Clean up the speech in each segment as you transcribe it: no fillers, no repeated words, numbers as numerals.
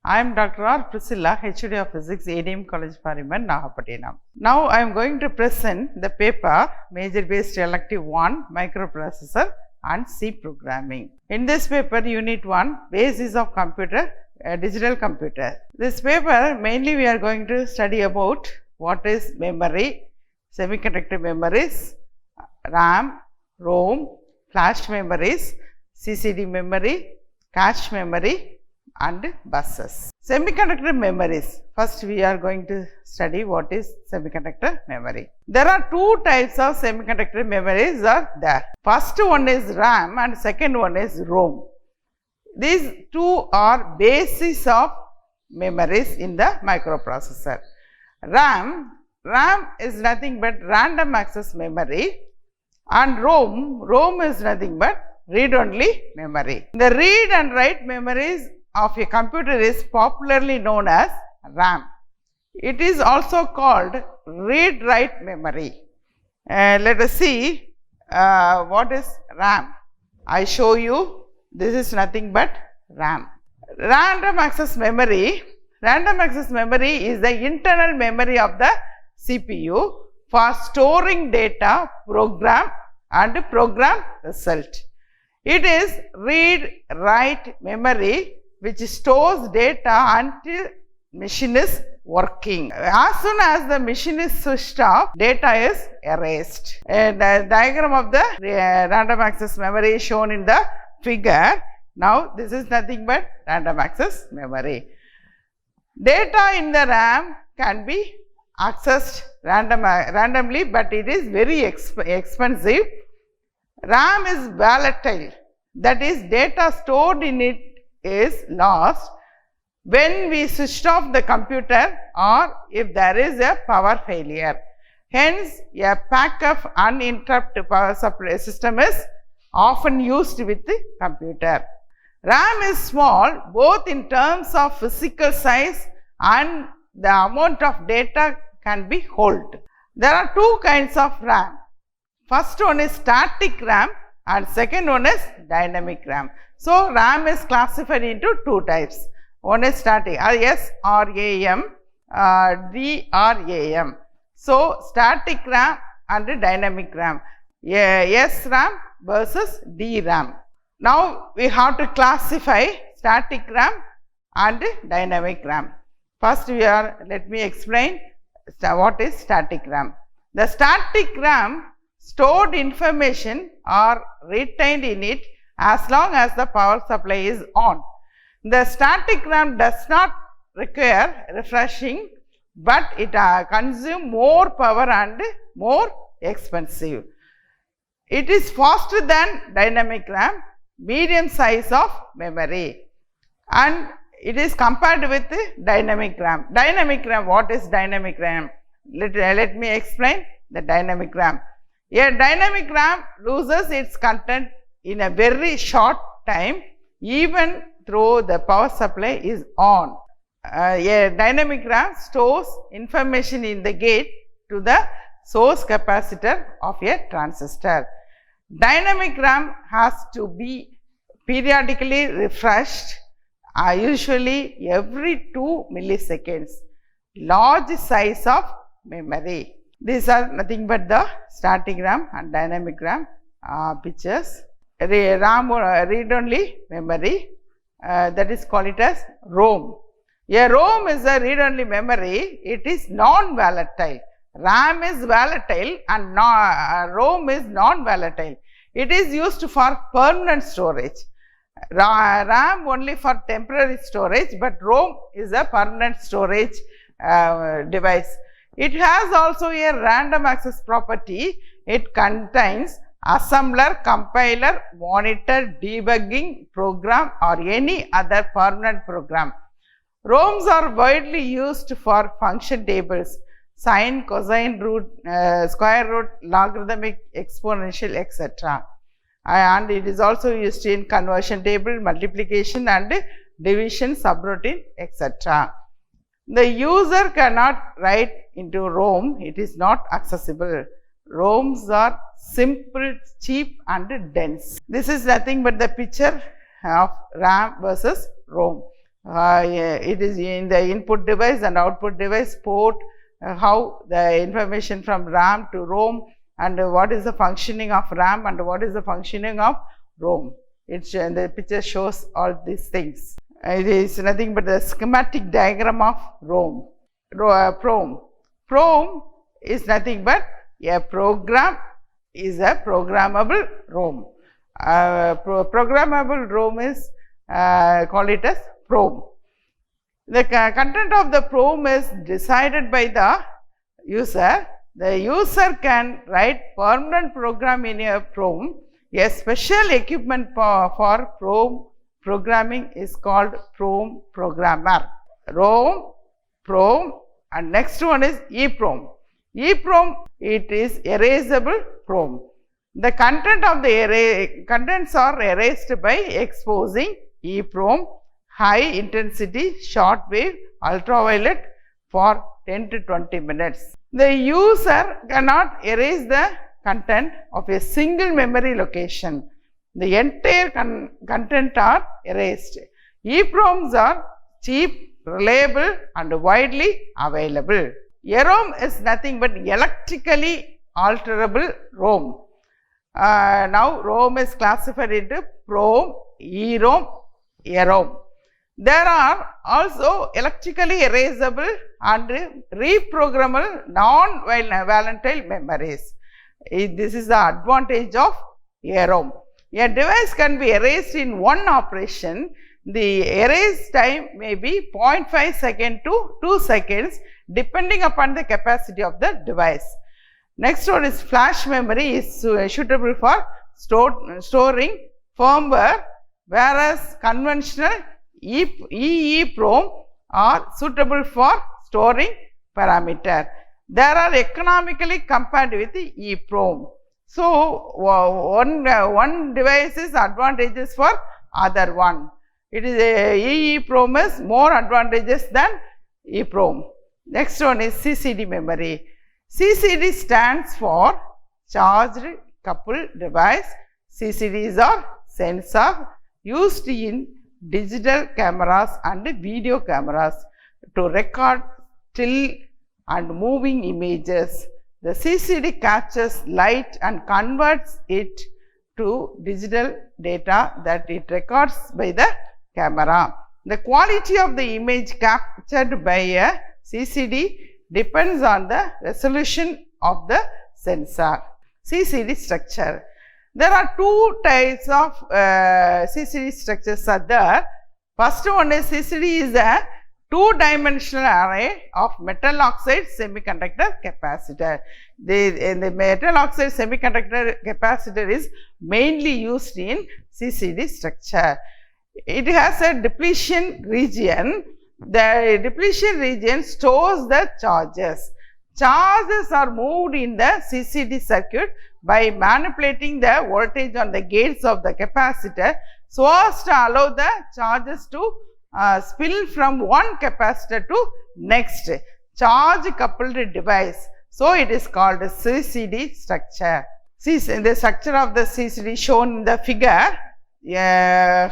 I am Dr.R.Priscilla, HoD of Physics, A.D.M.College, Nagapattinam. Now I am going to present the paper Major Based Elective 1 Microprocessor and C Programming. In this paper, Unit 1 Basis of Computer, Digital Computer. This paper mainly we are going to study about what is memory, semiconductor memories, RAM, ROM, flash memories, CCD memory, cache memory and buses. Semiconductor memories. First we are going to study what is semiconductor memory. There are two types of semiconductor memories are there. First one is RAM and second one is ROM. These two are basis of memories in the microprocessor. RAM is nothing but random access memory, and ROM is nothing but read-only memory. The read and write memories of a computer is popularly known as RAM. It is also called read-write memory. Let us see what is RAM. I show you, this is nothing but RAM. Random access memory is the internal memory of the CPU for storing data, program and program result. It is read-write memory which stores data until machine is working. As soon as the machine is switched off, data is erased. The diagram of the random access memory is shown in the figure. Now this is nothing but random access memory. Data in the RAM can be accessed randomly, but it is very expensive. RAM is volatile, that is data stored in it is lost when we switch off the computer or if there is a power failure. Hence, a backup uninterrupted power supply system is often used with the computer. RAM is small both in terms of physical size and the amount of data can be held. There are two kinds of RAM. First one is static RAM and second one is dynamic RAM. So, RAM is classified into two types. One is static, SRAM, DRAM. So, static RAM and dynamic RAM. SRAM versus DRAM. Now, we have to classify static RAM and dynamic RAM. First, let me explain what is static RAM. The static RAM stored information are retained in it as long as the power supply is on. The static RAM does not require refreshing, but it consumes more power and more expensive. It is faster than dynamic RAM, medium size of memory, and it is compared with dynamic RAM. Dynamic RAM, what is dynamic RAM? Let me explain the dynamic RAM. A dynamic RAM loses its content in a very short time even though the power supply is on. A dynamic RAM stores information in the gate to the source capacitor of a transistor. Dynamic RAM has to be periodically refreshed, usually every 2 milliseconds. Large size of memory. These are nothing but the static RAM and dynamic RAM pictures. RAM read-only memory, that is called it as ROM. A ROM is a read-only memory. It is non-volatile. RAM is volatile and ROM is non-volatile. It is used for permanent storage. RAM only for temporary storage, but ROM is a permanent storage device. It has also a random access property. It contains assembler, compiler, monitor, debugging program or any other permanent program. ROMs are widely used for function tables, sine, cosine, root, square root, logarithmic, exponential, etc. And it is also used in conversion table, multiplication and division, subroutine, etc. The user cannot write into ROM, it is not accessible. ROMs are simple, cheap and dense. This is nothing but the picture of RAM versus ROM. it is in the input device and output device port, how the information from RAM to ROM, and what is the functioning of RAM and what is the functioning of ROM. The picture shows all these things. It is nothing but the schematic diagram of ROM. PROM. PROM is nothing but a program is a programmable ROM. Programmable ROM is call it as PROM. The content of the PROM is decided by the user. The user can write permanent program in a PROM. A special equipment for PROM programming is called PROM programmer. ROM, PROM, and next one is EPROM. EPROM, it is erasable PROM. The content of the contents are erased by exposing EPROM high intensity short wave ultraviolet for 10 to 20 minutes. The user cannot erase the content of a single memory location. The entire content are erased. EPROMs are cheap, reliable and widely available. EAROM is nothing but electrically alterable ROM. Now ROM is classified into PROM, EAROM, EAROM. There are also electrically erasable and reprogrammable non-volatile memories. This is the advantage of EAROM. A device can be erased in one operation. The erase time may be 0.5 seconds to 2 seconds depending upon the capacity of the device. Next one is flash memory is suitable for storing firmware, whereas conventional EEPROM are suitable for storing parameter. They are economically compared with the EPROM. So, one device is advantageous for other one. It is EEPROM is more advantageous than EPROM. Next one is CCD memory. CCD stands for charged coupled device. CCDs are sensor used in digital cameras and video cameras to record still and moving images. The CCD catches light and converts it to digital data that it records by the camera. The quality of the image captured by a CCD depends on the resolution of the sensor. CCD structure. There are two types of CCD structures are there. First one is CCD is a two-dimensional array of metal oxide semiconductor capacitor. The metal oxide semiconductor capacitor is mainly used in CCD structure. It has a depletion region. The depletion region stores the charges. Charges are moved in the CCD circuit by manipulating the voltage on the gates of the capacitor so as to allow the charges to spill from one capacitor to next charge coupled device. So, it is called a CCD structure. See the structure of the CCD shown in the figure,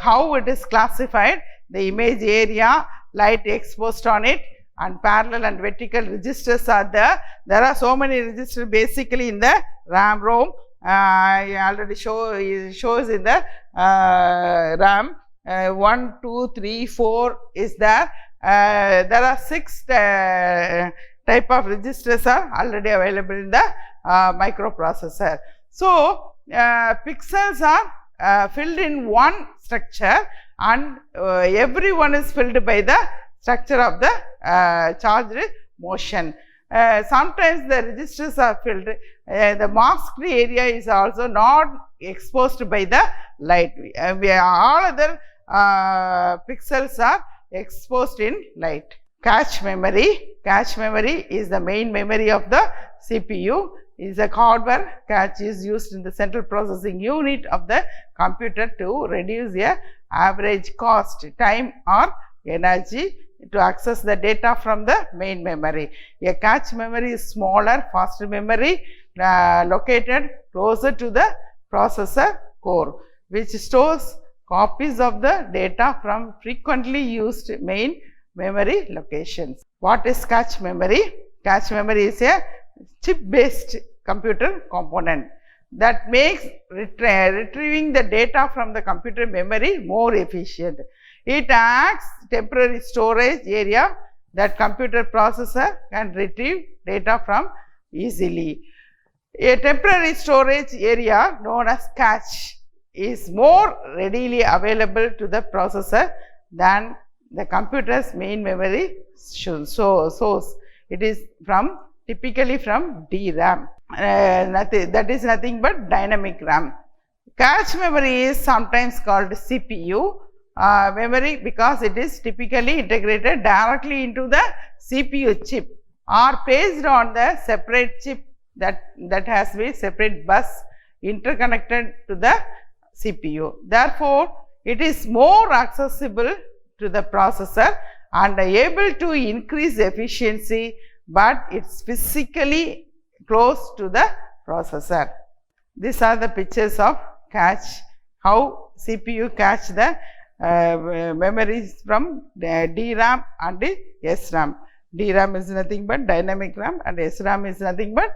how it is classified, the image area, light exposed on it, and parallel and vertical registers are there. There are so many registers basically in the RAM ROM. I already shows in the RAM. 1, 2, 3, 4 is there. There are 6 type of registers are already available in the microprocessor. So, pixels are filled in one structure and every one is filled by the structure of the charged motion. Sometimes the registers are filled, the masked area is also not exposed by the light. All other pixels are exposed in light. Cache memory. Cache memory is the main memory of the CPU. Is a hardware cache is used in the central processing unit of the computer to reduce a average cost, time or energy to access the data from the main memory. A cache memory is smaller, faster memory located closer to the processor core, which stores copies of the data from frequently used main memory locations. What is cache memory? Cache memory is a chip-based computer component that makes retrieving the data from the computer memory more efficient. It acts temporary storage area that computer processor can retrieve data from easily. A temporary storage area known as cache is more readily available to the processor than the computer's main memory source. It is typically from DRAM. That is nothing but dynamic RAM. Cache memory is sometimes called CPU memory because it is typically integrated directly into the CPU chip or placed on the separate chip that has been separate bus interconnected to the CPU. Therefore, it is more accessible to the processor and able to increase efficiency, but it's physically close to the processor. These are the pictures of cache, how CPU cache the memories from DRAM and SRAM. DRAM is nothing but dynamic RAM and SRAM is nothing but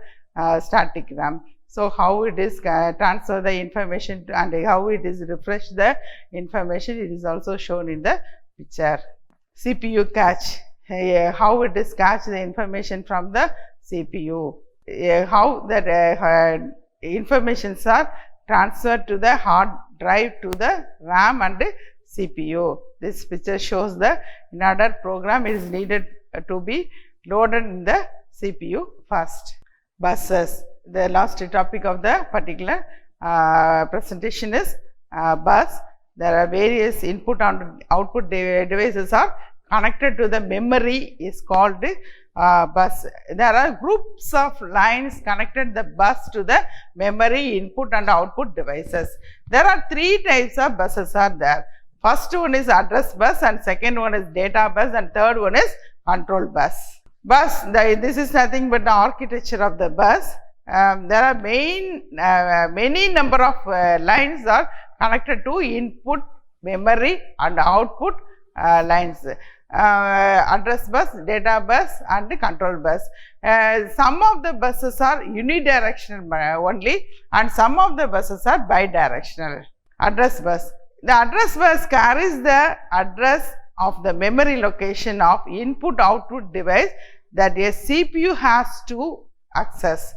static RAM. So, how it is transfer the information to, and how it is refresh the information, it is also shown in the picture. CPU cache, how it is cache the information from the CPU, how that informations are transferred to the hard drive to the RAM and CPU. This picture shows the another program is needed to be loaded in the CPU first. Buses. The last topic of the particular presentation is bus. There are various input and output devices are connected to the memory is called bus. There are groups of lines connected the bus to the memory input and output devices. There are three types of buses are there. First one is address bus and second one is data bus and third one is control bus. This is nothing but the architecture of the bus. There are many number of lines are connected to input memory and output lines. Address bus, data bus and control bus. Some of the buses are unidirectional only and some of the buses are bidirectional. Address bus. The address bus carries the address of the memory location of input output device that a CPU has to access.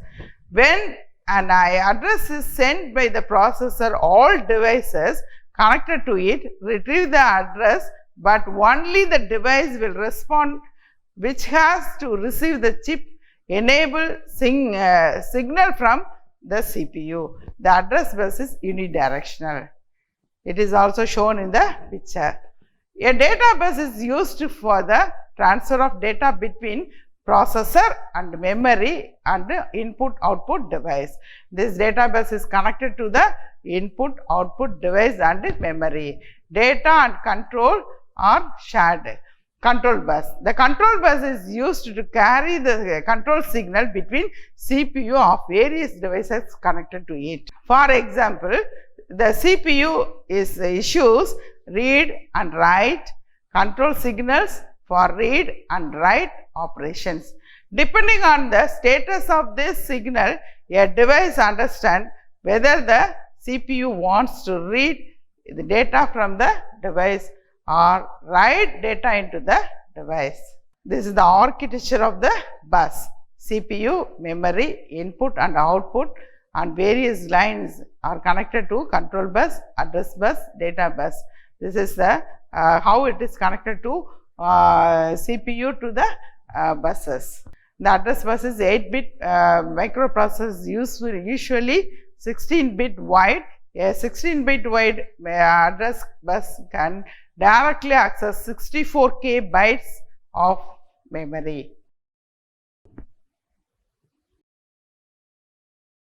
When an address is sent by the processor, all devices connected to it retrieve the address, but only the device will respond which has to receive the chip enable signal from the CPU. The address bus is unidirectional. It is also shown in the picture. A data bus is used for the transfer of data between processor and memory and input output device. This data bus is connected to the input output device and memory. Data and control are shared. Control bus. The control bus is used to carry the control signal between CPU of various devices connected to it. For example, the CPU issues read and write control signals for read and write operations. Depending on the status of this signal, a device understands whether the CPU wants to read the data from the device or write data into the device. This is the architecture of the bus. CPU, memory, input and output and various lines are connected to control bus, address bus, data bus. This is the how it is connected to CPU to the buses. The address bus is 8-bit microprocessor usually 16-bit wide. A 16-bit wide address bus can directly access 64K bytes of memory.